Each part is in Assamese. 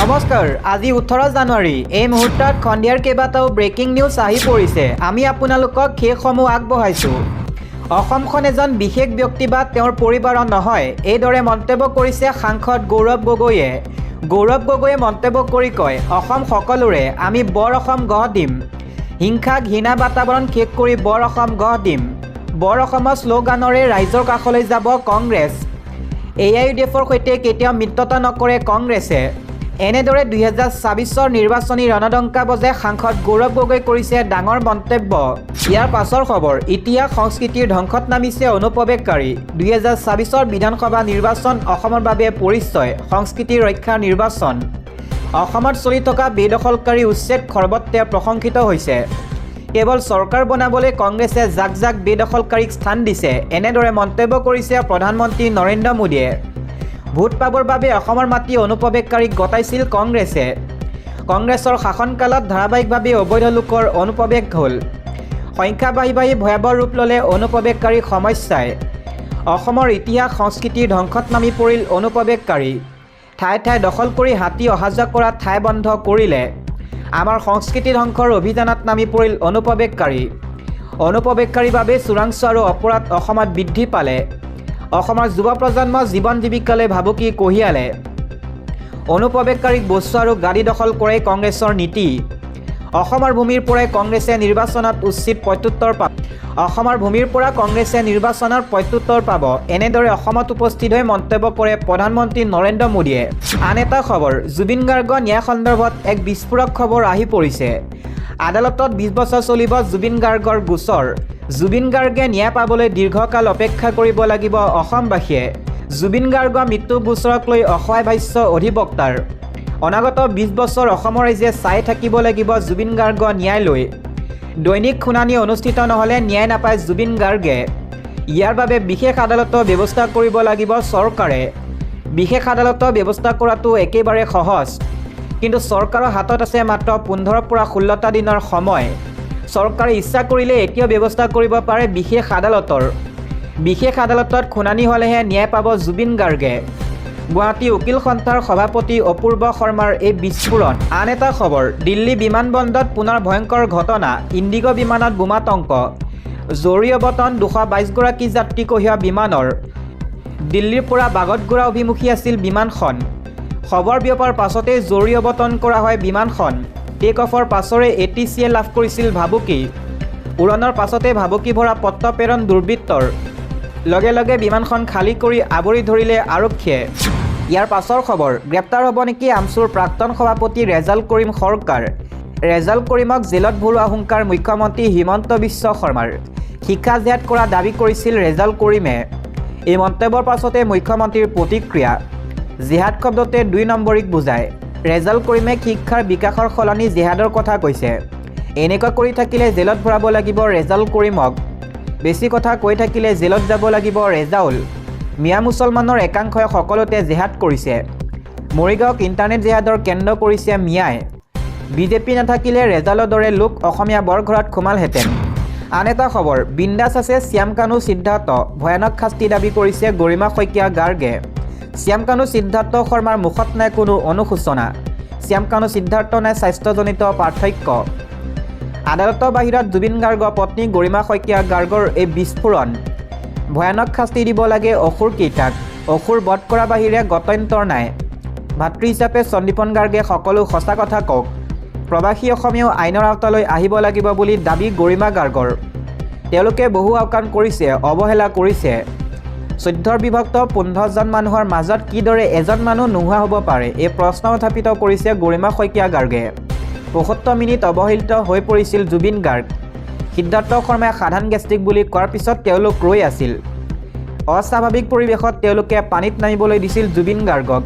নমস্কাৰ আজি 18 জানুৱাৰী এই মুহূৰ্তত খণ্ডিয়াৰ কেইবাটাও ব্ৰেকিং নিউজ আহি পৰিছে আমি আপোনালোকক সেইসমূহ আগবঢ়াইছো অসমখন এজন বিশেষ ব্যক্তি বা তেওঁৰ পৰিবাৰৰ নহয় এইদৰে মন্তব্য কৰিছে সাংসদ গৌৰৱ গগৈয়ে মন্তব্য কৰি কয় অসম সকলোৰে আমি বৰ অসম গঢ় দিম হিংসা ঘৃণা বাতাবৰণ শেষ কৰি বৰ অসম গঢ় দিম বৰ অসমৰ শ্লোগানৰে ৰাইজৰ কাষলৈ যাব কংগ্ৰেছ AIUDFৰ সৈতে কেতিয়াও মিত্ৰতা নকৰে কংগ্ৰেছে এনেদৰে 2024 নিৰ্বাচনী ৰণদংকা বজে সাংসদ গৌৰৱ গগৈ কৰিছে ডাঙৰ মন্তব্য ইয়াৰ পাছৰ খবৰ ইতিহাস সংস্কৃতিৰ ধ্বংসত নামিছে অনুপ্ৰৱেশকাৰী 2024 বিধানসভা নিৰ্বাচন অসমৰ বাবে পৰিচয় সংস্কৃতি ৰক্ষা নিৰ্বাচন অসমত চলি থকা বেদখলকাৰী উচ্ছেদ সৰ্বত্ৰে প্ৰশংসিত হৈছে কেৱল চৰকাৰ বনাবলৈ কংগ্ৰেছে জাক বেদখলকাৰীক স্থান দিছে এনেদৰে মন্তব্য কৰিছে প্ৰধানমন্ত্ৰী নৰেন্দ্ৰ মোদীয়ে ভোট পাবৰ বাবে অসমৰ মাটি অনুপ্ৰৱেশকাৰীক গতাইছিল কংগ্ৰেছে কংগ্ৰেছৰ শাসনকালত ধাৰাবাহিকভাৱে অবৈধ লোকৰ অনুপ্ৰৱেশ হ'ল সংখ্যা বাঢ়ি ভয়াৱহ ৰূপ ল'লে অনুপ্ৰৱেশকাৰী সমস্যাই অসমৰ ইতিহাস সংস্কৃতিৰ ধ্বংসত নামি পৰিল অনুপ্ৰৱেশকাৰী ঠাই দখল কৰি হাতী অহা যোৱা কৰা ঠাই বন্ধ কৰিলে আমাৰ সংস্কৃতি ধ্বংসৰ অভিযানত নামি পৰিল অনুপ্ৰৱেশকাৰীৰ বাবে চোৰাংচোৱা আৰু অপৰাধ অসমত বৃদ্ধি পালে অসমৰ যুৱ প্ৰজন্মৰ জীৱন জীৱিকালৈ ভাবুকি কঢ়িয়ালে অনুপ্ৰৱেশকাৰীক বস্তু আৰু গাড়ী দখল কৰে কংগ্ৰেছৰ নীতি অসমৰ ভূমিৰ পৰাই কংগ্ৰেছে নিৰ্বাচনত উচিত প্ৰত্যুত্তৰ পাব এনেদৰে অসমত উপস্থিত হৈ মন্তব্য কৰে প্ৰধানমন্ত্ৰী নৰেন্দ্ৰ মোদীয়ে আন এটা খবৰ জুবিন গাৰ্গৰ ন্যায় সন্দৰ্ভত এক বিস্ফোৰক খবৰ আহি পৰিছে আদালতত 20 বছৰ চলিব জুবিন গাৰ্গৰ গোচৰ জুবিন গাৰ্গে ন্যায় পাবলৈ দীৰ্ঘকাল অপেক্ষা কৰিব লাগিব অসমবাসীয়ে জুবিন গাৰ্গৰ মৃত্যু গোচৰক লৈ অসহায় ভাষ্য অধিবক্তাৰ অনাগত 20 বছৰ অসমৰ ৰাইজে চাই থাকিব লাগিব জুবিন গাৰ্গৰ ন্যায় লৈ দৈনিক শুনানি অনুষ্ঠিত নহ'লে ন্যায় নাপায় জুবিন গাৰ্গে ইয়াৰ বাবে বিশেষ আদালতৰ ব্যৱস্থা কৰিব লাগিব চৰকাৰে বিশেষ আদালতৰ ব্যৱস্থা কৰাটো একেবাৰে সহজ কিন্তু চৰকাৰৰ হাতত আছে মাত্ৰ 15 পৰা 16টা দিনৰ সময় চৰকাৰে ইচ্ছা কৰিলে এতিয়াও ব্যৱস্থা কৰিব পাৰে বিশেষ আদালতত শুনানি হ'লেহে ন্যায় পাব জুবিন গাৰ্গে গুৱাহাটী উকিল সন্থাৰ সভাপতি অপূৰ্ব শৰ্মাৰ এই বিস্ফোৰণ আন এটা খবৰ দিল্লী বিমানবন্দৰত পুনৰ ভয়ংকৰ ঘটনা ইণ্ডিগো বিমানত বোমাতংক জৰুৰী অৱতৰণ 222 গৰাকী যাত্ৰী কঢ়িওৱা বিমানৰ দিল্লীৰ পৰা বাগতগোৰা অভিমুখী আছিল বিমানখন খবৰ বিয়পাৰ পাছতেই জৰুৰী অৱতৰণ কৰা হয় বিমানখন টেক অফৰ পাছৰে ATCয়ে লাভ কৰিছিল ভাবুকি উৰণৰ পাছতে ভাবুকি ভৰা পত্ৰ প্ৰেৰণ দুৰ্বৃত্তৰ লগে বিমানখন খালী কৰি আৱৰি ধৰিলে আৰক্ষীয়ে ইয়াৰ পাছৰ খবৰ গ্ৰেপ্তাৰ হ'ব নেকি আমছুৰ প্ৰাক্তন সভাপতি ৰেজাল কৰিম সৰকাৰ ৰেজাল কৰিমক জেলত ভৰোৱা হুংকাৰ মুখ্যমন্ত্ৰী হিমন্ত বিশ্ব শৰ্মাৰ শিক্ষা জেদ কৰা দাবী কৰিছিল ৰেজাল কৰিমে এই মন্তব্যৰ পাছতে মুখ্যমন্ত্ৰীৰ প্ৰতিক্ৰিয়া জিহাদ শব্দতে 2 নম্বৰীক বুজায় ৰেজাল কৰিমে শিক্ষাৰ বিকাশৰ সলনি জিহাদৰ কথা কৈছে এনেকুৱা কৰি থাকিলে জেলত ভৰাব লাগিব ৰেজাল কৰিমক বেছি কথা কৈ থাকিলে জেলত যাব লাগিব ৰেজাউল মিয়া মুছলমানৰ একাংশই সকলোতে জিহাদ কৰিছে মৰিগাঁওক ইণ্টাৰনেট জিহাদৰ কেন্দ্ৰ কৰিছে মিয়াই বিজেপি নাথাকিলে ৰেজালৰ দৰে লোক অসমীয়া বৰঘৰত সোমালহেঁতেন আন এটা খবৰ বিন্দাছ আছে শ্যাম কানু সিদ্ধাৰ্থ ভয়ানক শাস্তি দাবী কৰিছে গৰিমা শইকীয়া গাৰ্গে শ্যাম কানু সিদ্ধাৰ্থ শৰ্মাৰ মুখত নাই কোনো অনুশোচনা শ্যাম কানু সিদ্ধাৰ্থ নাই স্বাস্থ্যজনিত পাৰ্থক্য আদালতৰ বাহিৰত জুবিন গাৰ্গৰ পত্নী গৰিমা শইকীয়া গাৰ্গৰ এই বিস্ফোৰণ ভয়ানক শাস্তি দিব লাগে অসুৰকেইটাক অসুৰ বধ কৰা বাহিৰে গত্যন্তৰ নাই ভাতৃ হিচাপে সন্দীপন গাৰ্গে সকলো সঁচা কথা কওক প্ৰবাসী অসমীয়াও আইনৰ আওতালৈ আহিব লাগিব বুলি দাবী গৰিমা গাৰ্গৰ তেওঁলোকে বহু আওকাণ কৰিছে অৱহেলা কৰিছে 14 বিভক্ত 15জন মানুহৰ মাজত কিদৰে এজন মানুহ নোহোৱা হ'ব পাৰে এই প্ৰশ্ন উত্থাপিত কৰিছে গৰিমা শইকীয়া গাৰ্গে 75 মিনিট অৱহেলিত হৈ পৰিছিল জুবিন গাৰ্গ সিদ্ধাৰ্থ শৰ্মাই সাধাৰণ গেষ্টিক বুলি কোৱাৰ পিছত তেওঁলোক ৰৈ আছিল অস্বাভাৱিক পৰিৱেশত তেওঁলোকে পানীত নামিবলৈ দিছিল জুবিন গাৰ্গক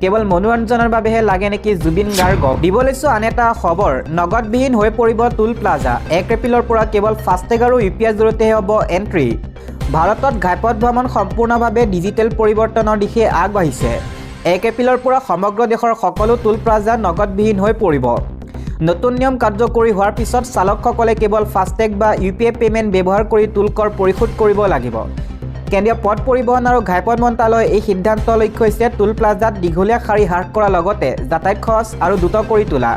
কেৱল মনোৰঞ্জনৰ বাবেহে লাগে নেকি জুবিন গাৰ্গক দিব লৈছো আন এটা খবৰ নগদবিহীন হৈ পৰিব টুল প্লাজা 1 এপ্ৰিলৰ পৰা কেৱল ফাষ্টেগ আৰু UPI জৰিয়তে হ'ব এণ্ট্ৰি ভাৰতত ঘাইপথ ভ্ৰমণ সম্পূৰ্ণভাৱে ডিজিটেল পৰিৱৰ্তনৰ দিশে আগবাঢ়িছে 1 এপ্ৰিলৰ পৰা সমগ্ৰ দেশৰ সকলো টুল প্লাজা নগদবিহীন হৈ পৰিব নতুন নিয়ম কাৰ্যকৰী হোৱাৰ পিছত চালকসকলে কেৱল ফাষ্টেগ বা UPI পেমেণ্ট ব্যৱহাৰ কৰি টুল কৰ পৰিশোধ কৰিব লাগিব কেন্দ্ৰীয় পথ পৰিবহণ আৰু ঘাইপথ মন্ত্ৰালয়ে এই সিদ্ধান্ত লক্ষ্য হৈছে টোল প্লাজাত দীঘলীয়া শাৰী হ্ৰাস কৰাৰ লগতে যাতায়াত খৰচ আৰু দ্ৰুত কৰি তোলা।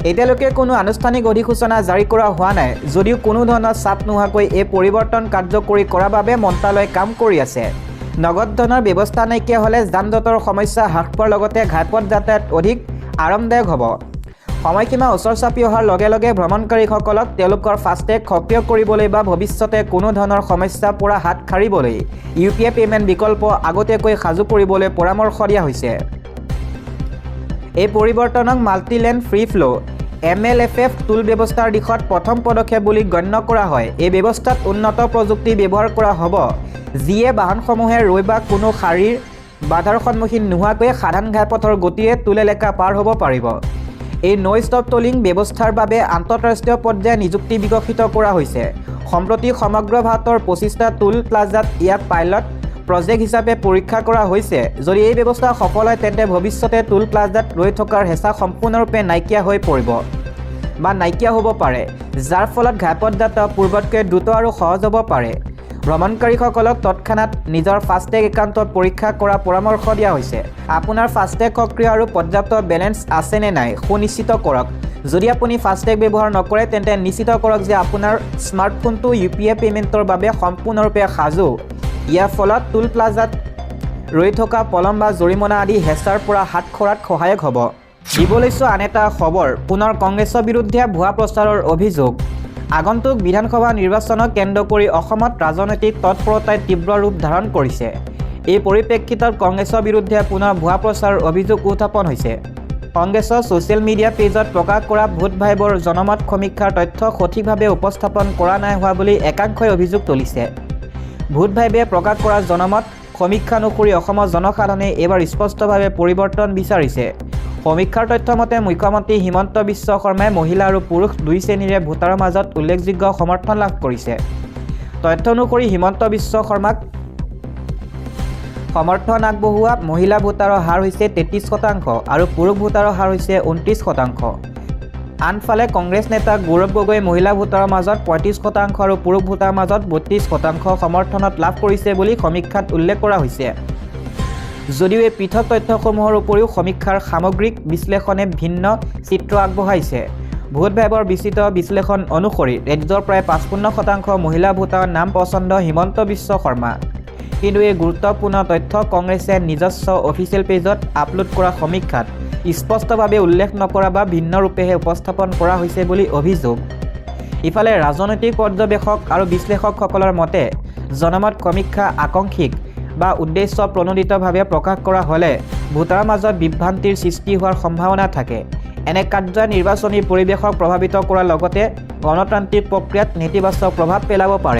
এতিয়ালৈকে কোনো আনুষ্ঠানিক অধিসূচনা জাৰি কৰা হোৱা নাই যদিও কোনো ধৰণৰ চাপ নোহোৱাকৈ এই পৰিৱৰ্তন কাৰ্যকৰী কৰাৰ বাবে মন্ত্ৰালয়ে কাম কৰি আছে। নগদ ধনৰ ব্যৱস্থা নাইকিয়া হ'লে যান-জঁটৰ সমস্যা হ্ৰাস পোৱাৰ লগতে ঘাইপথ যাতায়াত অধিক আৰামদায়ক হ'ব। সময়সীমা ওচৰ চাপি অহাৰ লগে লগে ভ্ৰমণকাৰীসকলক তেওঁলোকৰ ফাষ্টেগ সক্ৰিয় কৰিবলৈ বা ভৱিষ্যতে কোনো ধৰণৰ সমস্যাৰ পৰা হাত সাৰিবলৈ UPI পে'মেণ্ট বিকল্প আগতীয়াকৈ সাজু কৰিবলৈ পৰামৰ্শ দিয়া হৈছে। এই পৰিৱৰ্তনক মাল্টি-লেন ফ্ৰী ফ্ল' MLFF টোল ব্যৱস্থাৰ দিশত প্ৰথম পদক্ষেপ বুলি গণ্য কৰা হয়। এই ব্যৱস্থাত উন্নত প্ৰযুক্তি ব্যৱহাৰ কৰা হ'ব যিয়ে বাহনসমূহে ৰৈ বা কোনো শাৰীৰ বাধাৰ সন্মুখীন নোহোৱাকৈ সাধাৰণ ঘাইপথৰ গতিৰে টোল এলেকা পাৰ হ'ব পাৰিব। এই ন' ষ্টপ টলিং ব্যৱস্থাৰ বাবে আন্তঃৰাষ্ট্ৰীয় পৰ্যায়ত নিযুক্তি বিকশিত কৰা হৈছে। সম্প্ৰতি সমগ্ৰ ভাৰতৰ 25টা টোল প্লাজাত ইয়াক পাইলট প্ৰজেক্ট হিচাপে পৰীক্ষা কৰা হৈছে। যদি এই ব্যৱস্থা সফল হয় তেন্তে ভৱিষ্যতে টোল প্লাজাত ৰৈ থকাৰ হেঁচা সম্পূৰ্ণৰূপে নাইকিয়া হৈ পৰিব বা নাইকিয়া হ'ব পাৰে, যাৰ ফলত ঘাইপথ যাত্ৰা পূৰ্বতকৈ দ্ৰুত আৰু সহজ হ'ব পাৰে। ভ্ৰমণকাৰীসকলক তৎক্ষণাত নিজৰ ফাষ্টেগ একাউণ্টত পৰীক্ষা কৰাৰ পৰামৰ্শ দিয়া হৈছে। আপোনাৰ ফাষ্টেগ সক্ৰিয় আৰু পৰ্যাপ্ত বেলেন্স আছে নে নাই সুনিশ্চিত কৰক। যদি আপুনি ফাষ্টেগ ব্যৱহাৰ নকৰে তেন্তে নিশ্চিত কৰক যে আপোনাৰ স্মাৰ্টফোনটো UPI পে'মেণ্টৰ বাবে সম্পূৰ্ণৰূপে সাজু। ইয়াৰ ফলত টোল প্লাজাত ৰৈ থকা পলম বা জৰিমনা আদি হেঁচাৰ পৰা হাত সৰাত সহায়ক হ'ব। দিব লৈছোঁ আন এটা খবৰ, পুনৰ কংগ্ৰেছৰ বিৰুদ্ধে ভুৱা প্ৰচাৰৰ অভিযোগ। আগন্তুক বিধানসভা নিৰ্বাচনক কেন্দ্ৰ কৰি অসমত ৰাজনৈতিক তৎপৰতাই তীব্ৰ ৰূপ ধাৰণ কৰিছে। এই পৰিপ্ৰেক্ষিতত কংগ্ৰেছৰ বিৰুদ্ধে পুনৰ ভুৱা প্ৰচাৰৰ অভিযোগ উত্থাপন হৈছে। কংগ্ৰেছৰ ছ'চিয়েল মিডিয়া পেজত প্ৰকাশ কৰা ভোট ভাইবৰ জনমত সমীক্ষাৰ তথ্য সঠিকভাৱে উপস্থাপন কৰা নাই হোৱা বুলি একাংশই অভিযোগ তুলিছে। ভোট ভাইবে প্ৰকাশ কৰা জনমত সমীক্ষা অনুসৰি অসমৰ জনসাধাৰণে এইবাৰ স্পষ্টভাৱে পৰিৱৰ্তন বিচাৰিছে। সমীক্ষাৰ তথ্য মতে মুখ্যমন্ত্ৰী হিমন্ত বিশ্ব শৰ্মাই মহিলা আৰু পুৰুষ দুই শ্ৰেণীৰে ভোটাৰৰ মাজত উল্লেখযোগ্য সমৰ্থন লাভ কৰিছে। তথ্য অনুসৰি হিমন্ত বিশ্ব শৰ্মাক সমৰ্থন আগবঢ়োৱা মহিলা ভোটাৰৰ হাৰ হৈছে 33% আৰু পুৰুষ ভোটাৰৰ হাৰ হৈছে 29%। আনফালে কংগ্ৰেছ নেতা গৌৰৱ গগৈ মহিলা ভোটাৰৰ মাজত 35% আৰু পুৰুষ ভোটাৰৰ মাজত 32% সমৰ্থনত লাভ কৰিছে বুলি সমীক্ষাত উল্লেখ কৰা হৈছে। যদিও এই পৃথক তথ্যসমূহৰ উপৰিও সমীক্ষাৰ সামগ্ৰিক বিশ্লেষণে ভিন্ন চিত্ৰ আগবঢ়াইছে। ভোট ভাইবৰ বিস্তৃত বিশ্লেষণ অনুসৰি ৰাজ্যৰ প্ৰায় 55% মহিলা ভোটাৰৰ নাম পচন্দ হিমন্ত বিশ্ব শৰ্মা। কিন্তু এই গুৰুত্বপূৰ্ণ তথ্য কংগ্ৰেছে নিজস্ব অফিচিয়েল পেজত আপলোড কৰা সমীক্ষাত স্পষ্টভাৱে উল্লেখ নকৰা বা ভিন্ন ৰূপেহে উপস্থাপন কৰা হৈছে বুলি অভিযোগ। ইফালে ৰাজনৈতিক পৰ্যবেক্ষক আৰু বিশ্লেষকসকলৰ মতে জনমত সমীক্ষা আকাংক্ষিক বা উদ্দেশ্য প্ৰণোদিতভাৱে প্ৰকাশ কৰা হ'লে ভোটাৰৰ মাজত বিভ্ৰান্তিৰ সৃষ্টি হোৱাৰ সম্ভাৱনা থাকে। এনে কাৰ্যই নিৰ্বাচনী পৰিৱেশক প্ৰভাৱিত কৰাৰ লগতে গণতান্ত্ৰিক প্ৰক্ৰিয়াত নেতিবাচক প্ৰভাৱ পেলাব পাৰে।